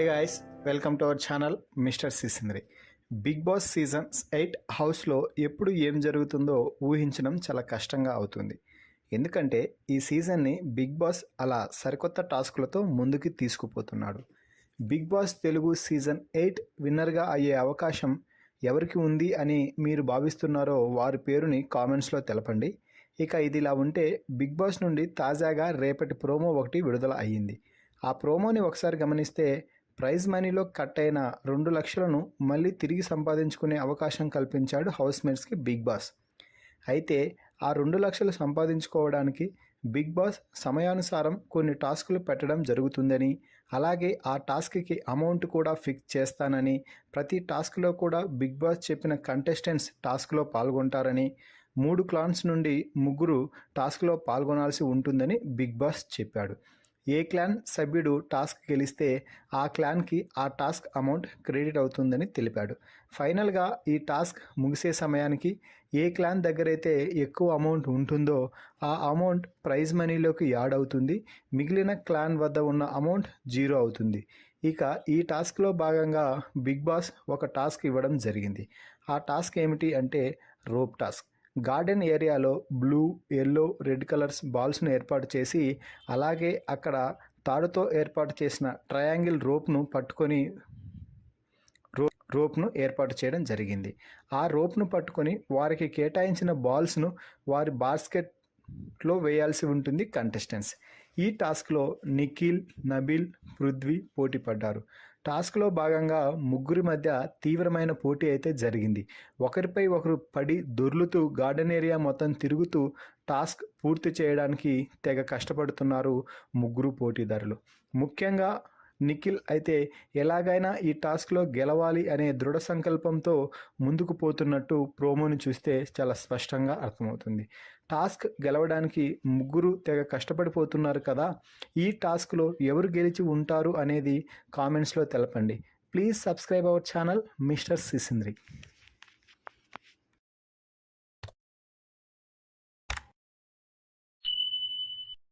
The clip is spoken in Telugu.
Hi guys, welcome to our channel mister Sisindri. Bigg Boss season 8 హౌస్లో ఎప్పుడు ఏం జరుగుతుందో ఊహించడం చాలా కష్టంగా అవుతుంది. ఎందుకంటే ఈ సీజన్ని బిగ్ బాస్ అలా సరికొత్త టాస్క్లతో ముందుకు తీసుకుపోతున్నాడు. బిగ్ బాస్ తెలుగు సీజన్ 8 విన్నర్గా అయ్యే అవకాశం ఎవరికి ఉంది అని మీరు భావిస్తున్నారో వారి పేరుని కామెంట్స్లో తెలపండి. ఇక ఇదిలా ఉంటే బిగ్ బాస్ నుండి తాజాగా రేపటి ప్రోమో ఒకటి విడుదల అయ్యింది. ఆ ప్రోమోని ఒకసారి గమనిస్తే ప్రైజ్ మనీలో కట్ అయిన 2 లక్షలను మళ్ళీ తిరిగి సంపాదించుకునే అవకాశం కల్పించాడు హౌస్మేట్స్కి బిగ్ బాస్. అయితే ఆ 2 లక్షలు సంపాదించుకోవడానికి బిగ్ బాస్ సమయానుసారం కొన్ని టాస్కులు పెట్టడం జరుగుతుందని, అలాగే ఆ టాస్క్కి అమౌంట్ కూడా ఫిక్స్ చేస్తానని, ప్రతి టాస్క్లో కూడా బిగ్ బాస్ చెప్పిన కంటెస్టెంట్స్ టాస్క్లో పాల్గొంటారని, 3 క్లాన్స్ నుండి 3 టాస్క్లో పాల్గొనాల్సి ఉంటుందని బిగ్ బాస్ చెప్పాడు. ఏ క్లాన్ సభ్యుడు టాస్క్ గెలిస్తే ఆ క్లాన్కి ఆ టాస్క్ అమౌంట్ క్రెడిట్ అవుతుందని తెలిపాడు. ఫైనల్గా ఈ టాస్క్ ముగిసే సమయానికి ఏ క్లాన్ దగ్గరైతే ఎక్కువ అమౌంట్ ఉంటుందో ఆ అమౌంట్ ప్రైజ్ మనీలోకి యాడ్ అవుతుంది. మిగిలిన క్లాన్ వద్ద ఉన్న అమౌంట్ 0 అవుతుంది. ఇక ఈ టాస్క్లో భాగంగా బిగ్ బాస్ ఒక టాస్క్ ఇవ్వడం జరిగింది. ఆ టాస్క్ ఏమిటి అంటే రోప్ టాస్క్. గార్డెన్ ఏరియాలో బ్లూ, ఎల్లో, రెడ్ కలర్స్ బాల్స్ను ఏర్పాటు చేసి, అలాగే అక్కడ తాడుతో ఏర్పాటు చేసిన ట్రయాంగిల్ రోప్ను ఏర్పాటు చేయడం జరిగింది. ఆ రోప్ను పట్టుకొని వారికి కేటాయించిన బాల్స్ను వారి బాస్కెట్లో వేయాల్సి ఉంటుంది కంటెస్టెంట్స్. ఈ టాస్క్లో నిఖిల్, నబీల్, పృథ్వీ పోటీ పడ్డారు. టాస్క్లో భాగంగా 3 మధ్య తీవ్రమైన పోటీ అయితే జరిగింది. ఒకరిపై ఒకరు పడి దొర్లుతూ గార్డెన్ ఏరియా మొత్తం తిరుగుతూ టాస్క్ పూర్తి చేయడానికి తెగ కష్టపడుతున్నారు 3 పోటీదారులు. ముఖ్యంగా నిఖిల్ అయితే ఎలాగైనా ఈ టాస్క్లో గెలవాలి అనే దృఢ సంకల్పంతో ముందుకు పోతున్నట్టు ప్రోమోని చూస్తే చాలా స్పష్టంగా అర్థమవుతుంది. టాస్క్ గెలవడానికి 3 తెగ కష్టపడిపోతున్నారు కదా. ఈ టాస్క్లో ఎవరు గెలిచి ఉంటారు అనేది కామెంట్స్లో తెలపండి. Please subscribe our channel mister సిసింద్రి.